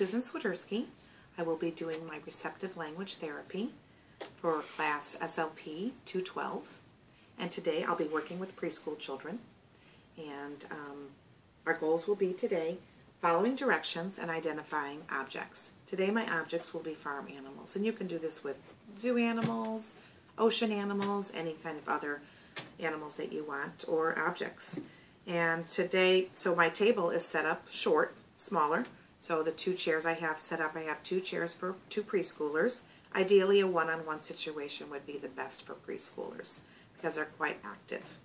Susan Swiderski. I will be doing my receptive language therapy for class SLP212, and today I'll be working with preschool children, and our goals will be today following directions and identifying objects. Today my objects will be farm animals, and you can do this with zoo animals, ocean animals, any kind of other animals that you want, or objects. And today, so my table is set up short, smaller. So the two chairs I have set up, I have two chairs for two preschoolers. Ideally, a one-on-one situation would be the best for preschoolers because they're quite active.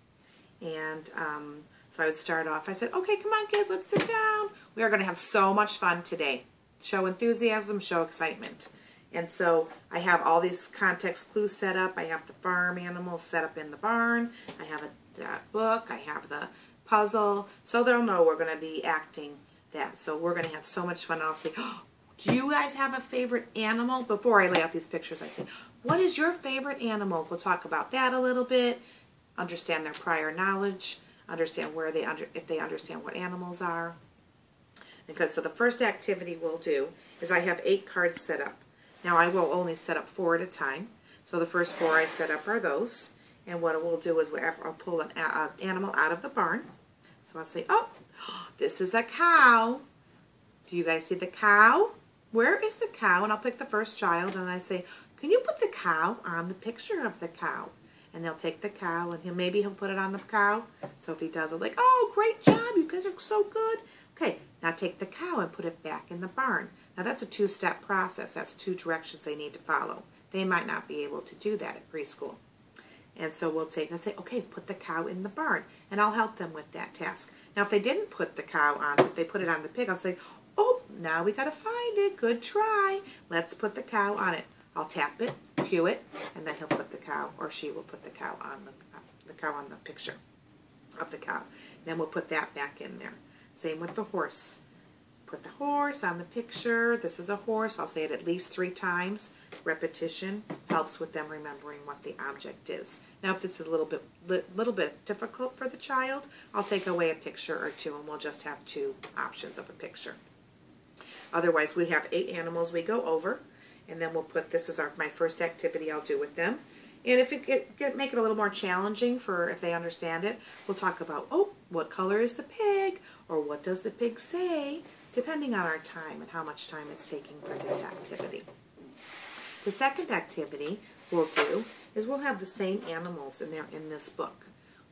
And so I would start off, I said, okay, come on kids, let's sit down. We are going to have so much fun today. Show enthusiasm, show excitement. And so I have all these context clues set up. I have the farm animals set up in the barn. I have a book. I have the puzzle. So they'll know we're going to be acting that. So we're going to have so much fun. I'll say, oh, do you guys have a favorite animal? Before I lay out these pictures, I say, what is your favorite animal? We'll talk about that a little bit, understand their prior knowledge, understand where they if they understand what animals are. Because so the first activity we'll do is I have 8 cards set up. Now I will only set up 4 at a time. So the first 4 I set up are those. And what we'll do is I'll pull an animal out of the barn. So I'll say, oh, this is a cow. Do you guys see the cow? Where is the cow? And I'll pick the first child and I say, can you put the cow on the picture of the cow? And they'll take the cow and maybe he'll put it on the cow. So if he does, we're like, oh, great job. You guys are so good. Okay, now take the cow and put it back in the barn. Now that's a 2-step process. That's 2 directions they need to follow. They might not be able to do that at preschool. And so we'll take and say, okay, put the cow in the barn. And I'll help them with that task. Now if they didn't put the cow on, if they put it on the pig, I'll say, oh, now we got to find it. Good try. Let's put the cow on it. I'll tap it, cue it, and then he'll put the cow, or she will put the cow on the cow on the picture of the cow. Then we'll put that back in there. Same with the horse. Put the horse on the picture. This is a horse. I'll say it at least 3 times. Repetition helps with them remembering what the object is. Now if this is a little bit difficult for the child, I'll take away a picture or 2 and we'll just have 2 options of a picture. Otherwise we have 8 animals we go over, and then we'll put, this is my first activity I'll do with them. And if it make it a little more challenging for if they understand it, we'll talk about, oh, what color is the pig? Or what does the pig say? Depending on our time and how much time it's taking for this activity. The second activity we'll do is we'll have the same animals in this book.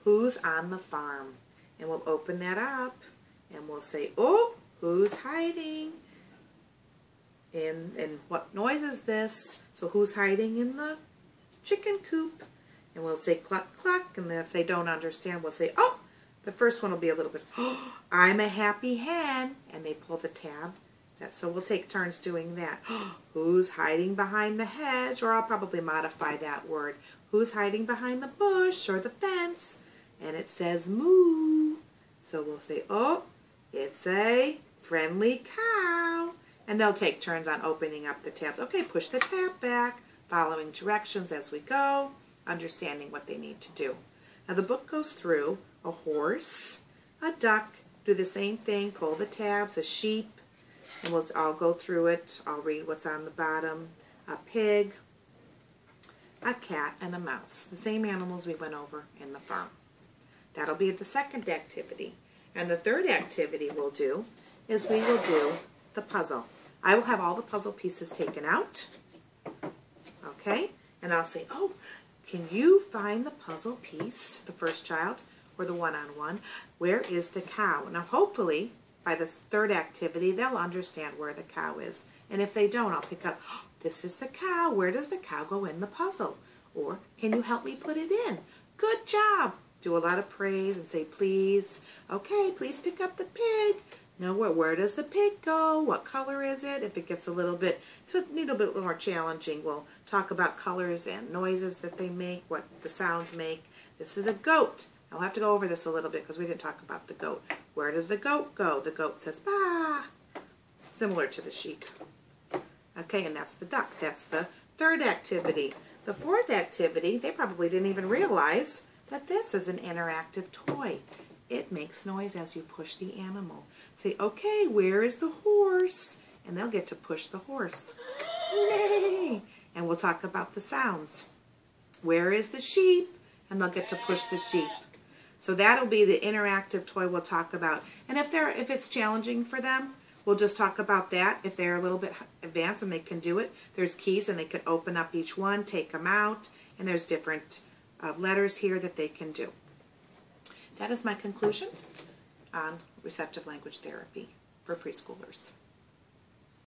Who's on the farm? And we'll open that up and we'll say, oh, who's hiding? And what noise is this? So who's hiding in the chicken coop? And we'll say cluck cluck, and then if they don't understand, we'll say, oh, the first one will be a little bit, oh, I'm a happy hen, and they pull the tab. So we'll take turns doing that. Who's hiding behind the hedge? Or I'll probably modify that word. Who's hiding behind the bush or the fence? And it says moo. So we'll say, oh, it's a friendly cow. And they'll take turns on opening up the tabs. Okay, push the tab back, following directions as we go, understanding what they need to do. Now the book goes through a horse, a duck, do the same thing, pull the tabs, a sheep, and I'll go through it. I'll read what's on the bottom, a pig, a cat, and a mouse. The same animals we went over in the farm. That'll be the second activity. And the third activity we'll do is we will do the puzzle. I will have all the puzzle pieces taken out, okay, and I'll say, oh, can you find the puzzle piece, the first child, or the one-on-one, where is the cow? Now hopefully by this third activity they'll understand where the cow is, and if they don't, I'll pick up, oh, this is the cow, where does the cow go in the puzzle? Or can you help me put it in? Good job. Do a lot of praise and say please. Okay, please pick up the pig. Now, where does the pig go? What color is it? If it gets a little bit more challenging, we'll talk about colors and noises that they make, what the sounds make. This is a goat. I'll have to go over this a little bit because we didn't talk about the goat. Where does the goat go? The goat says, bah, similar to the sheep. Okay, and that's the duck. That's the third activity. The fourth activity, they probably didn't even realize that this is an interactive toy. It makes noise as you push the animal. Say, okay, where is the horse? and they'll get to push the horse. Yay! And we'll talk about the sounds. Where is the sheep? And they'll get to push the sheep. So that'll be the interactive toy we'll talk about. And if it's challenging for them, we'll just talk about that. If they're a little bit advanced and they can do it, there's keys and they can open up each one, take them out, and there's different letters here that they can do. That is my conclusion on receptive language therapy for preschoolers.